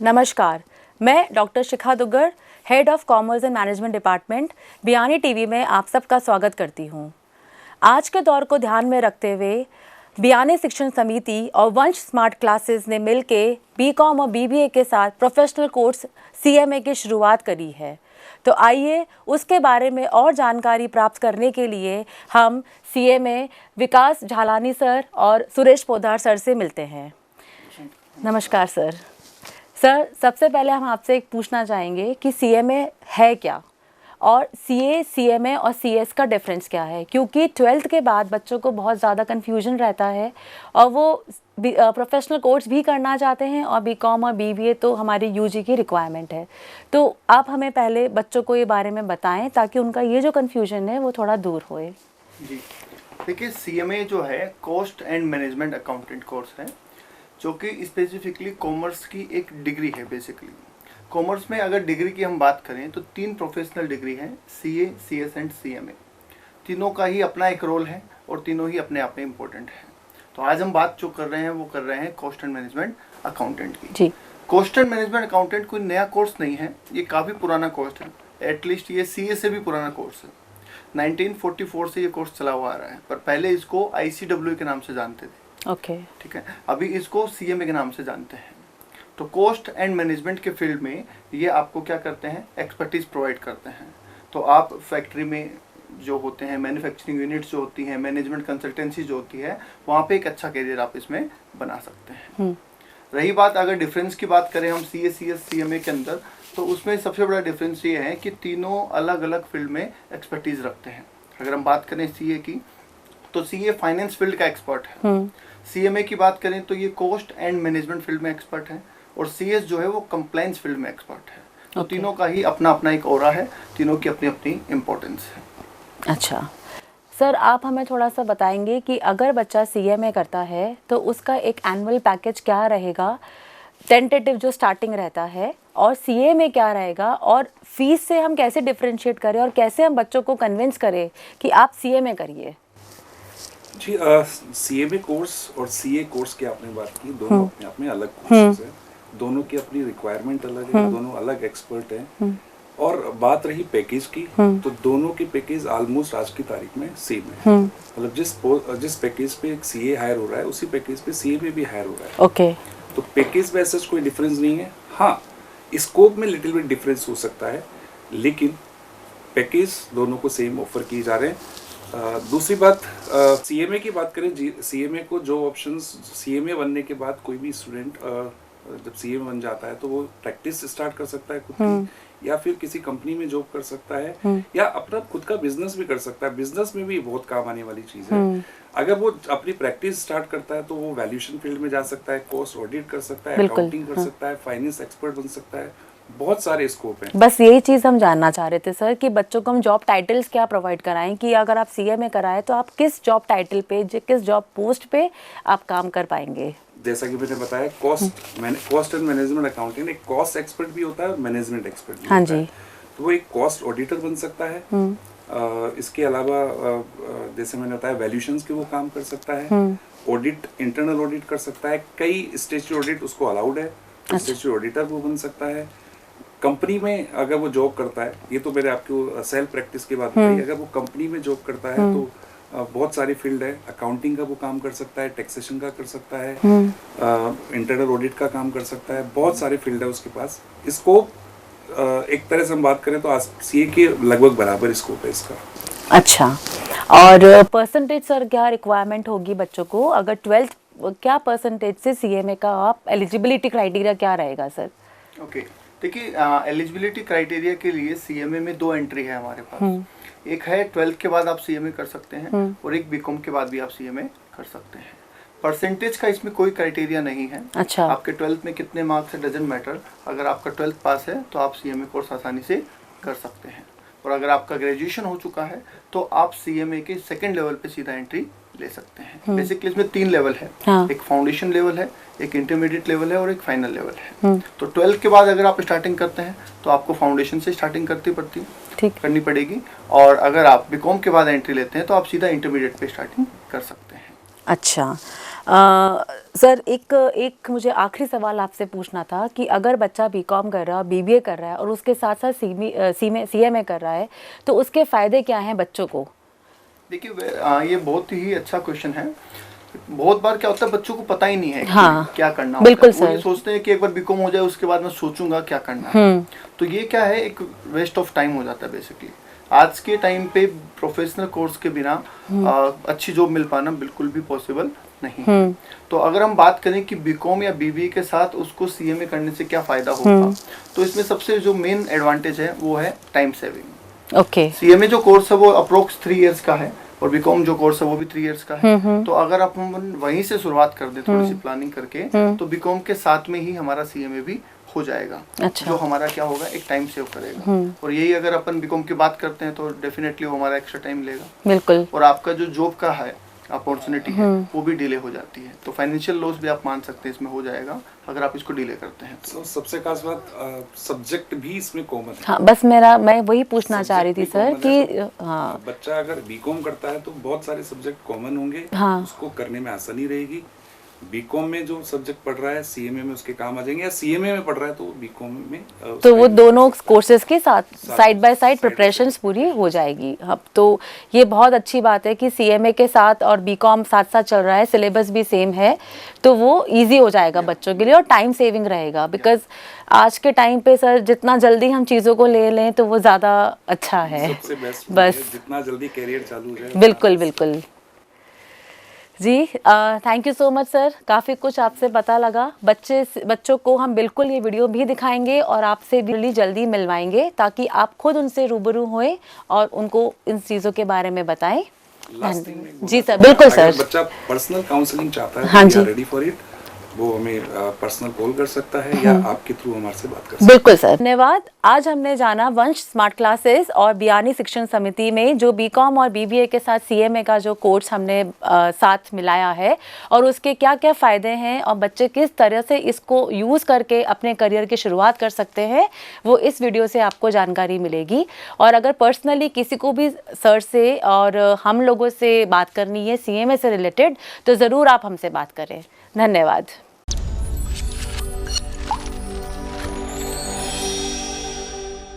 नमस्कार, मैं doctor Shikha Duggar, head of commerce and management department, Biyani TV में आप सबका स्वागत करती हूँ। आज के दौर को ध्यान में रखते हुए बियानी शिक्षण समिति और वंश स्मार्ट क्लासेस ने मिलके बीकॉम और बीबीए के साथ प्रोफेशनल कोर्स सीएमए की शुरुआत करी है। तो आइए उसके बारे में और जानकारी प्राप्त करने के लिए हम सीएमए विकास झालानी सर और सुरेश पोद्दार सर से मिलते हैं। नमस्कार सर। सर, सबसे पहले हम आपसे एक पूछना चाहेंगे कि सीएमए है क्या और सीए, सीएमए और सीएस का डिफरेंस क्या है, क्योंकि 12th के बाद बच्चों को बहुत ज़्यादा कन्फ्यूजन रहता है और वो प्रोफेशनल कोर्स भी करना चाहते हैं और बीकॉम और बीबीए तो हमारी यूजी की रिक्वायरमेंट है। तो आप हमें पहले बच्चों को ये बारे में बताएं ताकि उनका ये जो कन्फ्यूजन है वो थोड़ा दूर होए। जी, देखिए सीएमए जो है cost and management accountant course है, जो कि स्पेसिफिकली कॉमर्स की एक डिग्री है। बेसिकली कॉमर्स में अगर डिग्री की हम बात करें तो 3 प्रोफेशनल डिग्री हैं, सीए, सीएस एंड सीएमए। तीनों का ही अपना एक रोल है और तीनों ही अपने आप में इम्पोर्टेंट है। तो आज हम बात जो कर रहे हैं वो कर रहे हैं कॉस्ट एंड मैनेजमेंट अकाउंटेंट की। जी, कॉस्ट एंड मैनेजमेंट अकाउंटेंट कोई नया कोर्स नहीं है, ये काफ़ी पुराना कोर्स है। एटलीस्ट ये सीए से भी पुराना कोर्स है। 1944 से ये कोर्स चला हुआ आ रहा है, पर पहले इसको आईसीडब्ल्यू के नाम से जानते थे। ओके, ठीक है, अभी इसको सीएमए के नाम से जानते हैं। तो कॉस्ट एंड मैनेजमेंट के फील्ड में ये आपको क्या करते हैं, एक्सपर्टीज प्रोवाइड करते हैं। तो आप फैक्ट्री में जो होते हैं, मैन्युफैक्चरिंग यूनिट्स जो होती हैं, मैनेजमेंट कंसल्टेंसी जो होती है, वहाँ पे एक अच्छा करियर आप इसमें बना सकते हैं। रही बात अगर डिफरेंस की बात करें हम सीए, सीएस, सीएमए के अंदर, तो उसमें सबसे बड़ा डिफरेंस ये है कि तीनों अलग अलग फील्ड में एक्सपर्टीज रखते हैं। अगर हम बात करें सीए की, तो सीए फाइनेंस फील्ड का एक्सपर्ट है। सीएमए की बात करें तो ये कॉस्ट एंड मैनेजमेंट फील्ड में एक्सपर्ट है और सीएस जो है वो कंप्लायंस फील्ड में एक्सपर्ट है। तो तीनों का ही अपना अपना एक ऑरा है, तीनों की अपनी अपनी इम्पोर्टेंस है। अच्छा सर, आप हमें थोड़ा सा बताएंगे कि अगर बच्चा सीएमए करता है तो उसका एक एनुअल पैकेज क्या रहेगा, टेंटेटिव जो स्टार्टिंग रहता है, और सीए में क्या रहेगा, और फीस से हम कैसे डिफरेंशिएट करें और कैसे हम बच्चों को कन्विंस करें कि आप सीएमए करिए। जी, सीएमए कोर्स और सीए कोर्स की आपने बात की, दोनों अपने आप में अलग कोर्सेज हैं, दोनों की अपनी रिक्वायरमेंट अलग है, दोनों अलग एक्सपर्ट हैं। और बात रही पैकेज की, तो दोनों के पैकेज ऑलमोस्ट आज की तारीख में सेम है। मतलब जिस पैकेज पे एक सीए हायर हो रहा है, उसी पैकेज पे सीएमए भी हायर हो रहा है। ओके, तो पैकेज में ऐसा कोई डिफरेंस नहीं है। हाँ, स्कोप में लिटिल बिट डिफरेंस हो सकता है, लेकिन पैकेज दोनों को सेम ऑफर किए जा रहे हैं। दूसरी बात, सीएमए की बात करें, सीएमए को जो ऑप्शंस, सीएमए बनने के बाद कोई भी स्टूडेंट जब सीएमए बन जाता है तो वो प्रैक्टिस स्टार्ट कर सकता है खुद की, या फिर किसी कंपनी में जॉब कर सकता है, या अपना खुद का बिजनेस भी कर सकता है। बिजनेस में भी बहुत काम आने वाली चीज़ है। अगर वो अपनी प्रैक्टिस स्टार्ट करता है तो वो वैल्यूएशन फील्ड में जा सकता है, कॉस्ट ऑडिट कर सकता है, अकाउंटिंग कर सकता है, फाइनेंस एक्सपर्ट बन सकता है, बहुत सारे स्कोप हैं। बस यही चीज़ हम जानना चाह रहे थे सर कि बच्चों को हम जॉब टाइटल्स क्या प्रोवाइड कराएं, कि अगर आप सीएमए कराएं तो आप किस जॉब टाइटल पे, किस जॉब पोस्ट पे आप काम कर पाएंगे। जैसा कि मैंने बताया, कॉस्ट एंड मैनेजमेंट अकाउंटिंग, एक कॉस्ट एक्सपर्ट भी होता है और मैनेजमेंट एक्सपर्ट भी होता है। तो वो एक कॉस्ट ऑडिटर बन सकता है। इसके अलावा जैसे मैंने बताया, वैल्यूएशंस के वो काम कर सकता है, ऑडिट, इंटरनल ऑडिट कर सकता है, कई स्टैट्यूटरी ऑडिट उसको अलाउड है, स्टैट्यूटरी ऑडिटर वो बन सकता है। कंपनी में अगर वो जॉब करता है, ये तो मैंने आपको सेल्फ प्रैक्टिस की बात बताई, अगर वो कंपनी में जॉब करता है तो बहुत सारी फील्ड है। अकाउंटिंग का वो काम कर सकता है, टैक्सेशन का कर सकता है, इंटरनल ऑडिट का काम कर सकता है, बहुत सारे फील्ड है उसके पास। स्कोप एक तरह से हम बात करें तो सीए के लगभग बराबर स्कोप है इसका। अच्छा, और परसेंटेज सर क्या रिक्वायरमेंट होगी बच्चों को, अगर 12th क्या परसेंटेज से सीएमए का आप एलिजिबिलिटी क्राइटेरिया क्या रहेगा सर? ओके, देखिए एलिजिबिलिटी क्राइटेरिया के लिए सीएमए में 2 एंट्री है हमारे पास। एक है 12th के बाद आप सीएमए कर सकते हैं, और एक बीकॉम के बाद भी आप सीएमए कर सकते हैं। परसेंटेज का इसमें कोई क्राइटेरिया नहीं है। अच्छा, आपके 12th में कितने मार्क्स है डजंट मैटर। अगर आपका 12th पास है तो आप सीएमए कोर्स आसानी से कर सकते हैं, और अगर आपका ग्रेजुएशन हो चुका है तो आप सीएमए के 2nd लेवल पे सीधा एंट्री ले सकते हैं। बेसिकली इसमें 3 लेवल है। एक फाउंडेशन लेवल है, एक इंटरमीडिएट लेवल है और एक फाइनल लेवल है। तो 12th के बाद अगर आप स्टार्टिंग करते हैं तो आपको फाउंडेशन से स्टार्टिंग करनी पड़ेगी, और अगर आप बीकॉम के बाद एंट्री लेते हैं तो आप सीधा इंटरमीडिएट पे स्टार्टिंग कर सकते हैं। अच्छा, सर एक मुझे आखिरी सवाल आपसे पूछना था कि अगर बच्चा बीकॉम कर रहा है, बीबीए कर रहा है और उसके साथ साथ सीएमए कर रहा है, तो उसके फ़ायदे क्या हैं बच्चों को? देखिए ये बहुत ही अच्छा क्वेश्चन है। बहुत बार क्या होता है, बच्चों को पता ही नहीं है कि हाँ, क्या करना बिल्कुल होता है। वो ये सर। सोचते हैं कि एक बार बीकॉम हो जाए उसके बाद मैं सोचूंगा क्या करना है। तो ये क्या है, एक वेस्ट ऑफ टाइम हो जाता है बेसिकली। आज के टाइम पे प्रोफेशनल कोर्स के बिना अच्छी जॉब मिल पाना बिल्कुल भी पॉसिबल नहीं है। तो अगर हम बात करें कि बीकॉम या बीबीए के साथ उसको सीएमए करने से क्या फायदा होगा, तो इसमें सबसे जो मेन एडवांटेज है वो है टाइम सेविंग। ओके। सीएमए जो कोर्स है वो अप्रोक्स 3 इयर्स का है और बीकॉम जो कोर्स है वो भी 3 इयर्स का है। तो अगर आप हम वहीं से शुरुआत कर दें थोड़ी सी प्लानिंग करके, तो बीकॉम के साथ में ही हमारा सीएमए भी हो जाएगा। अच्छा। जो हमारा क्या होगा, एक टाइम सेव करेगा। और यही अगर अपन बीकॉम की बात करते हैं तो डेफिनेटली वो हमारा एक्स्ट्रा टाइम लेगा। बिल्कुल। और आपका जो जॉब का है अपॉर्चुनिटी है वो भी डिले हो जाती है। तो फाइनेंशियल लॉस भी आप मान सकते हैं इसमें हो जाएगा अगर आप इसको डिले करते हैं। तो सबसे खास बात सब्जेक्ट भी इसमें कॉमन है। हाँ, बस मैं वही पूछना चाह रही थी सर कि हाँ, बच्चा अगर बीकॉम करता है तो बहुत सारे सब्जेक्ट कॉमन होंगे, हाँ, उसको करने में आसानी रहेगी। बीकॉम में जो सब्जेक्ट पढ़ रहा है सीएमए में उसके काम आ जाएंगे, या सीएमए में पढ़ रहा है तो बीकॉम में तो वो दोनों कोर्सेज के साथ साइड बाय साइड प्रिपरेशंस पूरी हो जाएगी। अब तो ये बहुत अच्छी बात है कि सीएमए के साथ और बीकॉम साथ साथ चल रहा है, सिलेबस भी सेम है, तो वो इजी हो जाएगा बच्चों के लिए और टाइम सेविंग रहेगा। बिकॉज आज के टाइम पे सर जितना जल्दी हम चीज़ों को ले लें तो वो ज़्यादा अच्छा है। सबसे बेस्ट बस जितना जल्दी करियर चालू हो जाए। बिल्कुल बिल्कुल जी। Thank you so much sir, काफ़ी कुछ आपसे पता लगा। बच्चों को हम बिल्कुल ये वीडियो भी दिखाएंगे और आपसे भी जल्दी मिलवाएंगे ताकि आप खुद उनसे रूबरू होएं और उनको इन चीज़ों के बारे में बताएं। जी सर, बिल्कुल सर। बच्चा पर्सनल काउंसलिंग चाहता है, हाँ जी, रेडी फॉर इट, वो हमें पर्सनल कॉल कर सकता है या आपके थ्रू हमारे से बात कर सकता है। बिल्कुल सर, धन्यवाद। आज हमने जाना वंश स्मार्ट क्लासेस और बियानी शिक्षण समिति में जो बीकॉम और बीबीए के साथ सीएमए का जो कोर्स हमने साथ मिलाया है और उसके क्या क्या फ़ायदे हैं और बच्चे किस तरह से इसको यूज़ करके अपने करियर की शुरुआत कर सकते हैं, वो इस वीडियो से आपको जानकारी मिलेगी। और अगर पर्सनली किसी को भी सर से और हम लोगों से बात करनी है सीएमए से रिलेटेड, तो ज़रूर आप हमसे बात करें। धन्यवाद।